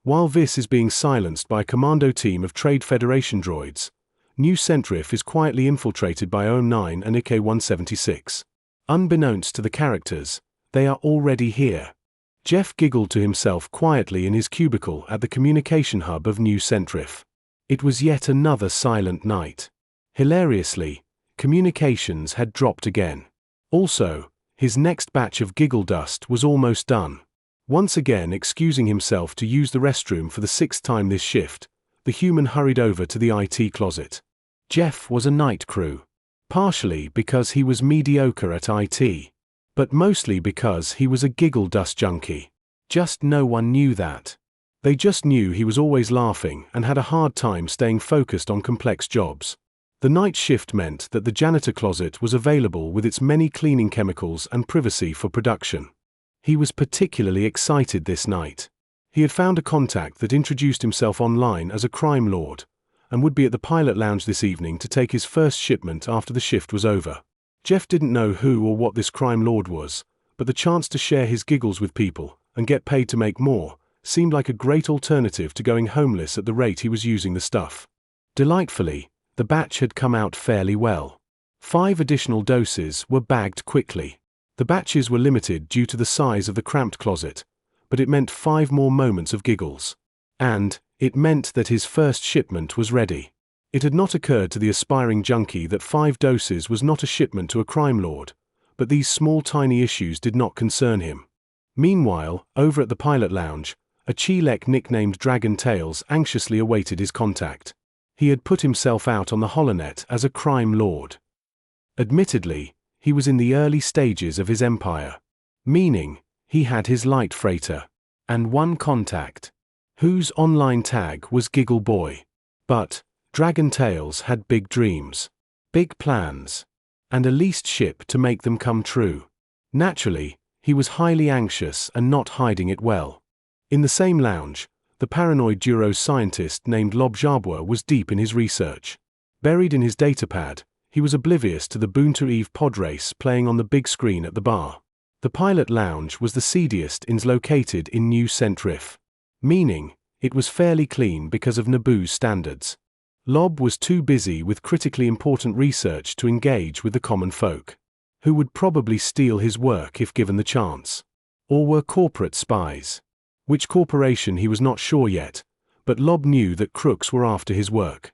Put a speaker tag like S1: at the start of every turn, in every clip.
S1: While this is being silenced by a commando team of Trade Federation droids, New Centriff is quietly infiltrated by OM9 and IK-176. Unbeknownst to the characters, they are already here. Jeff giggled to himself quietly in his cubicle at the communication hub of New Centriff. It was yet another silent night. Hilariously, communications had dropped again. Also, his next batch of giggle dust was almost done. Once again excusing himself to use the restroom for the 6th time this shift, the human hurried over to the IT closet. Jeff was a night crew. Partially because he was mediocre at IT, but mostly because he was a giggle dust junkie. Just no one knew that. They just knew he was always laughing and had a hard time staying focused on complex jobs. The night shift meant that the janitor closet was available with its many cleaning chemicals and privacy for production. He was particularly excited this night. He had found a contact that introduced himself online as a crime lord, and would be at the pilot lounge this evening to take his first shipment after the shift was over. Jeff didn't know who or what this crime lord was, but the chance to share his giggles with people and get paid to make more seemed like a great alternative to going homeless at the rate he was using the stuff. Delightfully, the batch had come out fairly well. 5 additional doses were bagged quickly. The batches were limited due to the size of the cramped closet, but it meant 5 more moments of giggles. And it meant that his first shipment was ready. It had not occurred to the aspiring junkie that 5 doses was not a shipment to a crime lord, but these small tiny issues did not concern him. Meanwhile, over at the pilot lounge, a Chilek nicknamed Dragon Tails anxiously awaited his contact. He had put himself out on the holonet as a crime lord. Admittedly, he was in the early stages of his empire, meaning he had his light freighter and one contact, whose online tag was Giggle Boy. But Dragon Tails had big dreams, big plans, and a leased ship to make them come true. Naturally, he was highly anxious and not hiding it well. In the same lounge, the paranoid Duros scientist named Lob Jabwa was deep in his research. Buried in his datapad, he was oblivious to the Boonta Eve pod race playing on the big screen at the bar. The pilot lounge was the seediest inn located in New Centriff, meaning it was fairly clean because of Naboo's standards. Lob was too busy with critically important research to engage with the common folk, who would probably steal his work if given the chance. Or were corporate spies. Which corporation he was not sure yet, but Lob knew that crooks were after his work.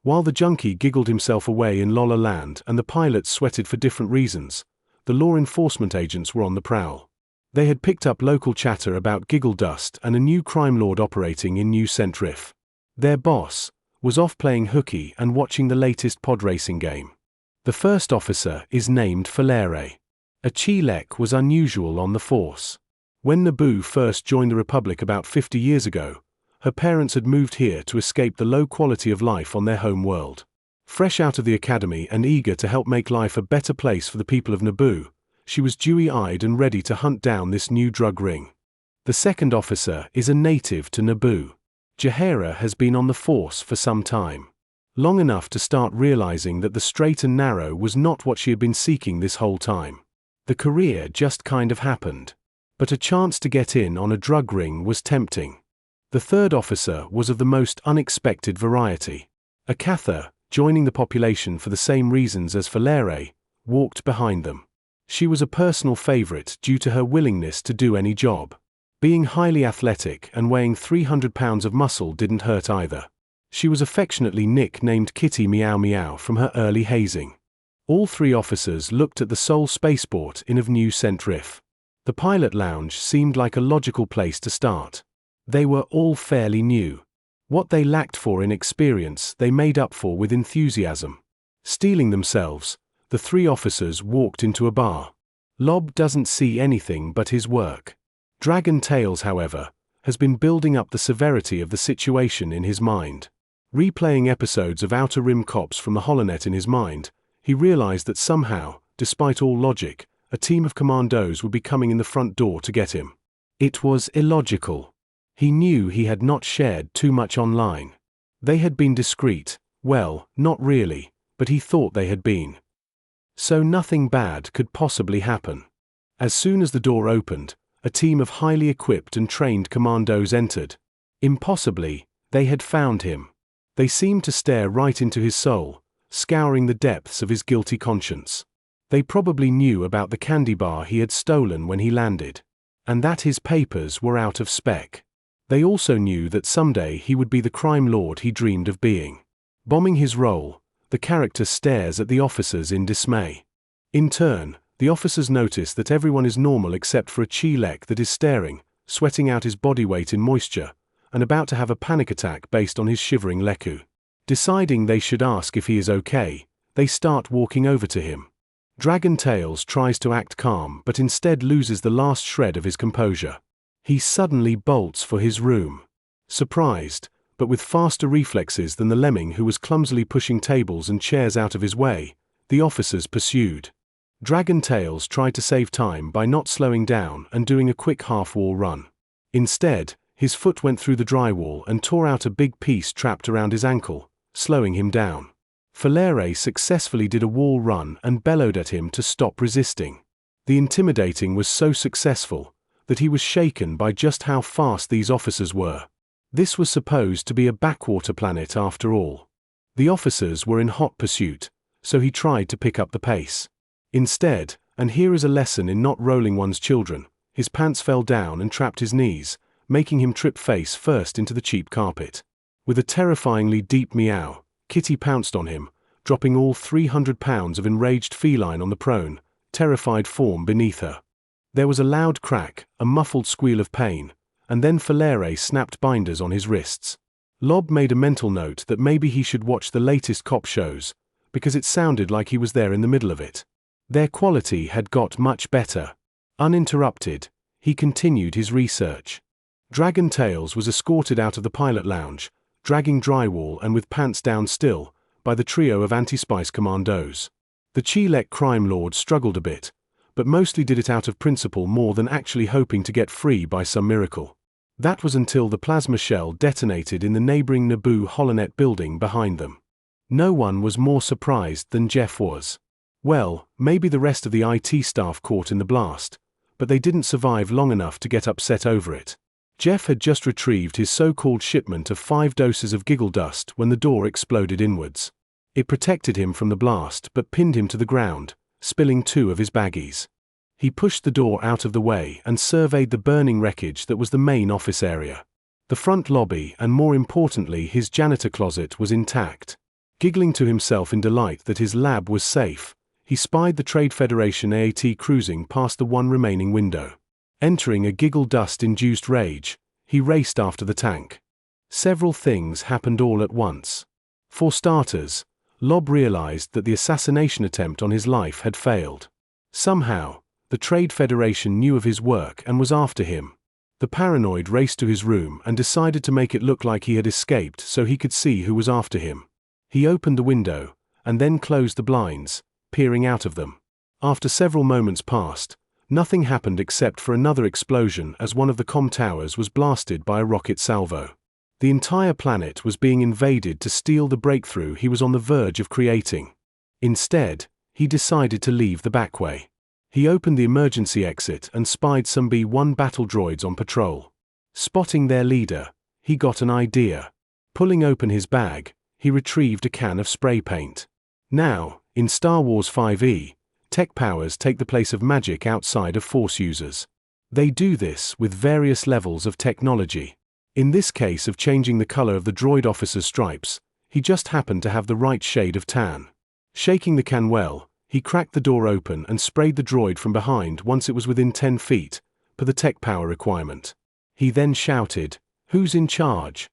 S1: While the junkie giggled himself away in Lola Land and the pilots sweated for different reasons, the law enforcement agents were on the prowl. They had picked up local chatter about giggle dust and a new crime lord operating in New Centriff. Their boss was off playing hooky and watching the latest pod racing game. The first officer is named Falere. A Chilek was unusual on the force. When Naboo first joined the Republic about 50 years ago, her parents had moved here to escape the low quality of life on their home world. Fresh out of the academy and eager to help make life a better place for the people of Naboo, she was dewy-eyed and ready to hunt down this new drug ring. The second officer is a native to Naboo. Jaheira has been on the force for some time. Long enough to start realizing that the straight and narrow was not what she had been seeking this whole time. The career just kind of happened. But a chance to get in on a drug ring was tempting. The third officer was of the most unexpected variety. A Cathar, joining the population for the same reasons as Falere, walked behind them. She was a personal favorite due to her willingness to do any job. Being highly athletic and weighing 300 pounds of muscle didn't hurt either. She was affectionately nicknamed Kitty Meow Meow from her early hazing. All 3 officers looked at the sole spaceport inn of New Centriff. The pilot lounge seemed like a logical place to start. They were all fairly new. What they lacked for in experience they made up for with enthusiasm. Steeling themselves, the 3 officers walked into a bar. Lob doesn't see anything but his work. Dragon Tails, however, has been building up the severity of the situation in his mind. Replaying episodes of Outer Rim Cops from the holonet in his mind, he realized that somehow, despite all logic, a team of commandos would be coming in the front door to get him. It was illogical. He knew he had not shared too much online. They had been discreet, well, not really, but he thought they had been. So nothing bad could possibly happen. As soon as the door opened, a team of highly equipped and trained commandos entered. Impossibly, they had found him. They seemed to stare right into his soul, scouring the depths of his guilty conscience. They probably knew about the candy bar he had stolen when he landed, and that his papers were out of spec. They also knew that someday he would be the crime lord he dreamed of being. Bombing his role, the character stares at the officers in dismay. In turn, the officers notice that everyone is normal except for a Chilek that is staring, sweating out his body weight in moisture, and about to have a panic attack based on his shivering leku. Deciding they should ask if he is okay, they start walking over to him. Dragon Tails tries to act calm but instead loses the last shred of his composure. He suddenly bolts for his room. Surprised, but with faster reflexes than the lemming who was clumsily pushing tables and chairs out of his way, the officers pursued. Dragon Tails tried to save time by not slowing down and doing a quick half-wall run. Instead, his foot went through the drywall and tore out a big piece trapped around his ankle, slowing him down. Falere successfully did a wall run and bellowed at him to stop resisting. The intimidating was so successful that he was shaken by just how fast these officers were. This was supposed to be a backwater planet after all. The officers were in hot pursuit, so he tried to pick up the pace. Instead, and here is a lesson in not rolling one's children, his pants fell down and trapped his knees, making him trip face first into the cheap carpet. With a terrifyingly deep meow, Kitty pounced on him, dropping all 300 pounds of enraged feline on the prone, terrified form beneath her. There was a loud crack, a muffled squeal of pain, and then Falere snapped binders on his wrists. Lob made a mental note that maybe he should watch the latest cop shows, because it sounded like he was there in the middle of it. Their quality had got much better. Uninterrupted, he continued his research. Dragon Tails was escorted out of the pilot lounge, dragging drywall and with pants down still, by the trio of anti-spice commandos. The Chilek crime lord struggled a bit, but mostly did it out of principle more than actually hoping to get free by some miracle. That was until the plasma shell detonated in the neighboring Naboo Holonet building behind them. No one was more surprised than Jeff was. Well, maybe the rest of the IT staff caught in the blast, but they didn't survive long enough to get upset over it. Jeff had just retrieved his so-called shipment of 5 doses of giggle dust when the door exploded inwards. It protected him from the blast but pinned him to the ground, spilling 2 of his baggies. He pushed the door out of the way and surveyed the burning wreckage that was the main office area. The front lobby and more importantly his janitor closet was intact. Giggling to himself in delight that his lab was safe, he spied the Trade Federation AAT cruising past the one remaining window. Entering a giggle dust-induced rage, he raced after the tank. Several things happened all at once. For starters, Lob realized that the assassination attempt on his life had failed. Somehow, the Trade Federation knew of his work and was after him. The paranoid raced to his room and decided to make it look like he had escaped so he could see who was after him. He opened the window, and then closed the blinds, peering out of them. After several moments passed, nothing happened except for another explosion as one of the comm towers was blasted by a rocket salvo. The entire planet was being invaded to steal the breakthrough he was on the verge of creating. Instead, he decided to leave the back way. He opened the emergency exit and spied some B-1 battle droids on patrol. Spotting their leader, he got an idea. Pulling open his bag, he retrieved a can of spray paint. Now, in Star Wars 5e, tech powers take the place of magic outside of Force users. They do this with various levels of technology. In this case of changing the color of the droid officer's stripes, he just happened to have the right shade of tan. Shaking the can well, he cracked the door open and sprayed the droid from behind once it was within 10 feet, per the tech power requirement. He then shouted, "Who's in charge?"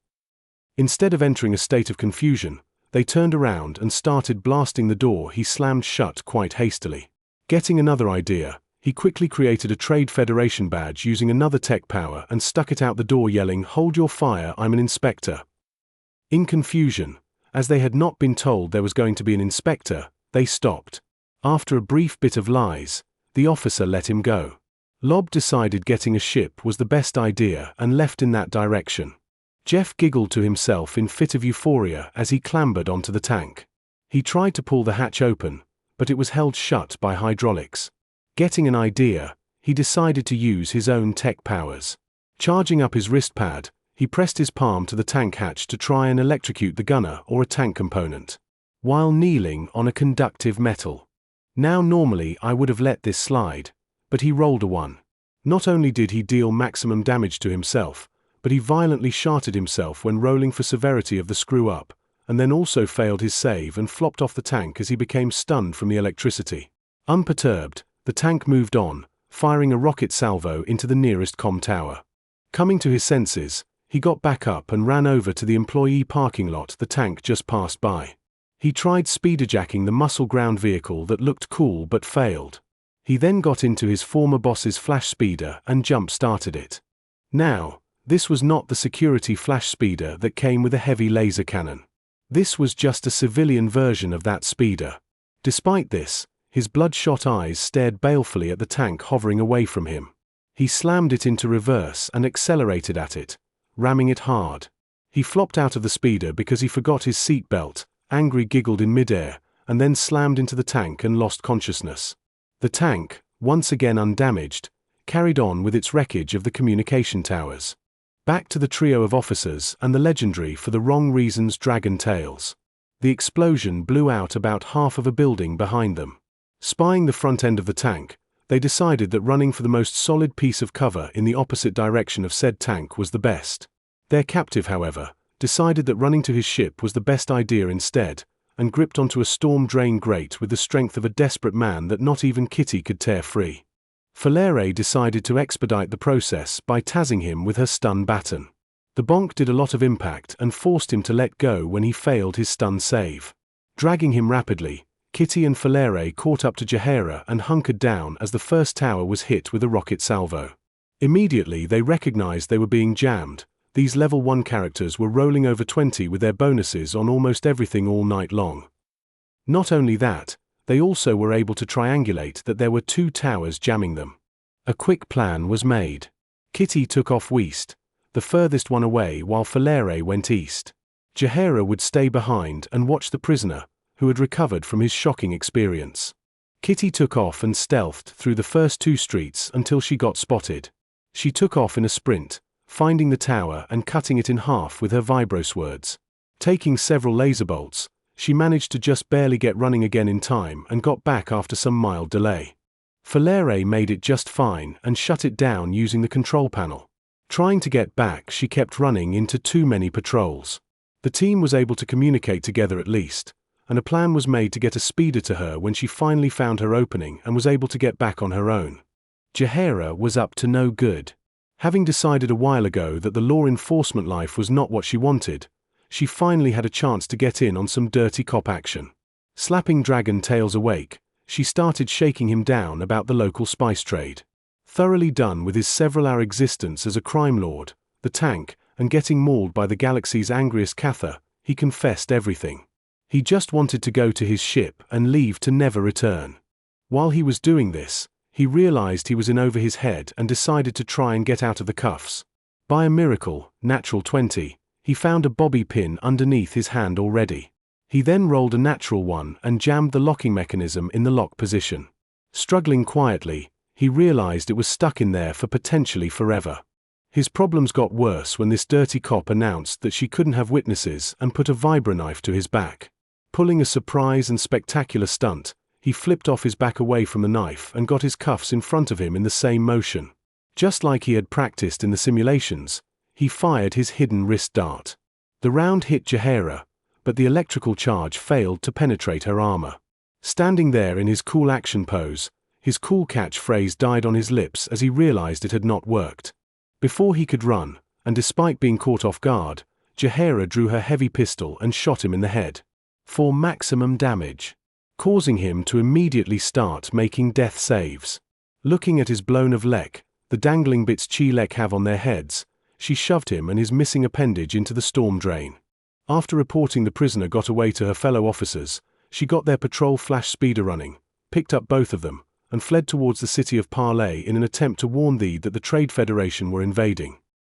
S1: Instead of entering a state of confusion, they turned around and started blasting the door he slammed shut quite hastily. Getting another idea, he quickly created a Trade Federation badge using another tech power and stuck it out the door yelling, "Hold your fire, I'm an inspector." In confusion, as they had not been told there was going to be an inspector, they stopped. After a brief bit of lies, the officer let him go. Lob decided getting a ship was the best idea and left in that direction. Jeff giggled to himself in fit of euphoria as he clambered onto the tank. He tried to pull the hatch open, but it was held shut by hydraulics. Getting an idea, he decided to use his own tech powers. Charging up his wrist pad, He pressed his palm to the tank hatch to try and electrocute the gunner or a tank component, while kneeling on a conductive metal. Now normally I would have let this slide, but he rolled a 1. Not only did he deal maximum damage to himself, but he violently sharted himself when rolling for severity of the screw-up, and then also failed his save and flopped off the tank as he became stunned from the electricity. Unperturbed, the tank moved on, firing a rocket salvo into the nearest comm tower. Coming to his senses, he got back up and ran over to the employee parking lot the tank just passed by. He tried speederjacking the muscle-ground vehicle that looked cool but failed. He then got into his former boss's flash speeder and jump-started it. Now, this was not the security flash speeder that came with a heavy laser cannon. This was just a civilian version of that speeder. Despite this, his bloodshot eyes stared balefully at the tank hovering away from him. He slammed it into reverse and accelerated at it, ramming it hard. He flopped out of the speeder because he forgot his seat belt, angry giggled in midair, and then slammed into the tank and lost consciousness. The tank, once again undamaged, carried on with its wreckage of the communication towers. Back to the trio of officers and the legendary for the wrong reasons dragon tails. The explosion blew out about half of a building behind them. Spying the front end of the tank, they decided that running for the most solid piece of cover in the opposite direction of said tank was the best. Their captive, however, decided that running to his ship was the best idea instead, and gripped onto a storm drain grate with the strength of a desperate man that not even Kitty could tear free. Falere decided to expedite the process by tazzing him with her stun baton. The bonk did a lot of impact and forced him to let go when he failed his stun save. Dragging him rapidly, Kitty and Falere caught up to Jaheira and hunkered down as the first tower was hit with a rocket salvo. Immediately they recognized they were being jammed. These level 1 characters were rolling over 20 with their bonuses on almost everything all night long. Not only that, they also were able to triangulate that there were 2 towers jamming them. A quick plan was made. Kitty took off west, the furthest one away, while Falere went east. Jaheira would stay behind and watch the prisoner, who had recovered from his shocking experience. Kitty took off and stealthed through the first 2 streets until she got spotted. She took off in a sprint, finding the tower and cutting it in half with her vibroswords. Taking several laser bolts, she managed to just barely get running again in time and got back after some mild delay. Falere made it just fine and shut it down using the control panel. Trying to get back, she kept running into too many patrols. The team was able to communicate together at least, and a plan was made to get a speeder to her when she finally found her opening and was able to get back on her own. Jaheira was up to no good. Having decided a while ago that the law enforcement life was not what she wanted, she finally had a chance to get in on some dirty cop action. Slapping Dragon Tails awake, she started shaking him down about the local spice trade. Thoroughly done with his several-hour existence as a crime lord, the tank, and getting mauled by the galaxy's angriest Cather, he confessed everything. He just wanted to go to his ship and leave to never return. While he was doing this, he realized he was in over his head and decided to try and get out of the cuffs. By a miracle, natural 20, he found a bobby pin underneath his hand already. He then rolled a natural 1 and jammed the locking mechanism in the lock position. Struggling quietly, he realized it was stuck in there for potentially forever. His problems got worse when this dirty cop announced that she couldn't have witnesses and put a vibroknife to his back. Pulling a surprise and spectacular stunt, he flipped off his back away from the knife and got his cuffs in front of him in the same motion. Just like he had practiced in the simulations, he fired his hidden wrist dart. The round hit Jaheira, but the electrical charge failed to penetrate her armor. Standing there in his cool action pose, his cool catchphrase died on his lips as he realized it had not worked. Before he could run, and despite being caught off guard, Jaheira drew her heavy pistol and shot him in the head, for maximum damage, causing him to immediately start making death saves. Looking at his blown of leg, the dangling bits Chi-Lek have on their heads, she shoved him and his missing appendage into the storm drain. After reporting the prisoner got away to her fellow officers, she got their patrol flash speeder running, picked up both of them, and fled towards the city of Parley in an attempt to warn thee that the Trade Federation were invading.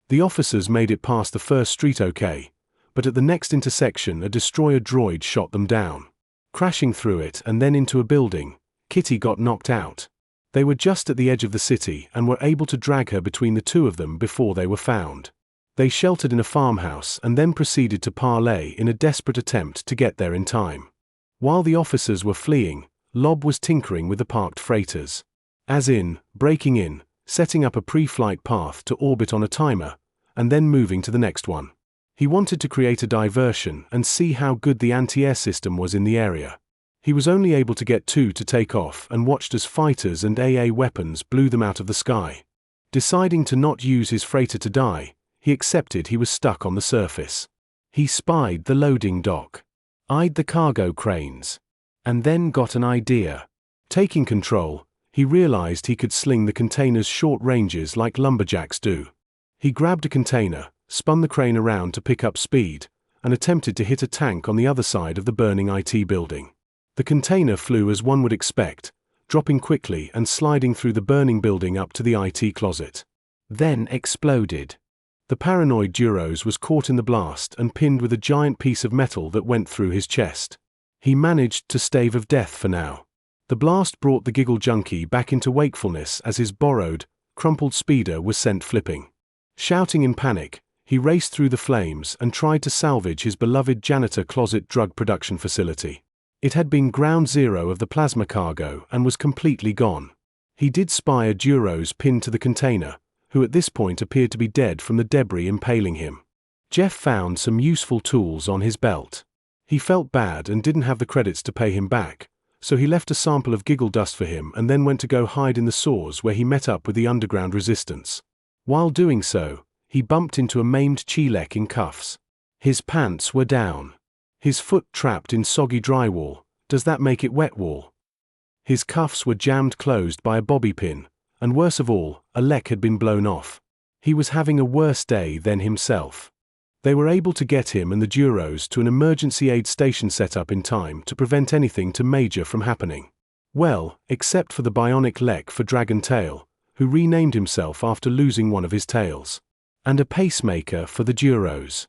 S1: The officers made it past the first street okay, but at the next intersection a destroyer droid shot them down. Crashing through it and then into a building, Kitty got knocked out. They were just at the edge of the city and were able to drag her between the 2 of them before they were found. They sheltered in a farmhouse and then proceeded to parley in a desperate attempt to get there in time. While the officers were fleeing, Lob was tinkering with the parked freighters. As in, breaking in, setting up a pre-flight path to orbit on a timer, and then moving to the next one. He wanted to create a diversion and see how good the anti-air system was in the area. He was only able to get 2 to take off and watched as fighters and AA weapons blew them out of the sky. Deciding to not use his freighter to die, he accepted he was stuck on the surface. He spied the loading dock, eyed the cargo cranes, and then got an idea. Taking control, he realized he could sling the container's short ranges like lumberjacks do. He grabbed a container, spun the crane around to pick up speed, and attempted to hit a tank on the other side of the burning IT building. The container flew as one would expect, dropping quickly and sliding through the burning building up to the IT closet. Then exploded. The paranoid Duros was caught in the blast and pinned with a giant piece of metal that went through his chest. He managed to stave of death for now. The blast brought the giggle junkie back into wakefulness as his borrowed, crumpled speeder was sent flipping. Shouting in panic, he raced through the flames and tried to salvage his beloved janitor closet drug production facility. It had been ground zero of the plasma cargo and was completely gone. He did spy a Duros pinned to the container, who at this point appeared to be dead from the debris impaling him. Jeff found some useful tools on his belt. He felt bad and didn't have the credits to pay him back, so he left a sample of giggle dust for him and then went to go hide in the saws where he met up with the underground resistance. While doing so, he bumped into a maimed Chilek in cuffs. His pants were down. His foot trapped in soggy drywall. Does that make it wet wall? His cuffs were jammed closed by a bobby pin, and worse of all, a leg had been blown off. He was having a worse day than himself. They were able to get him and the Duros to an emergency aid station set up in time to prevent anything too major from happening. Well, except for the bionic leg for Dragon Tail, who renamed himself after losing one of his tails. And a pacemaker for the Duros.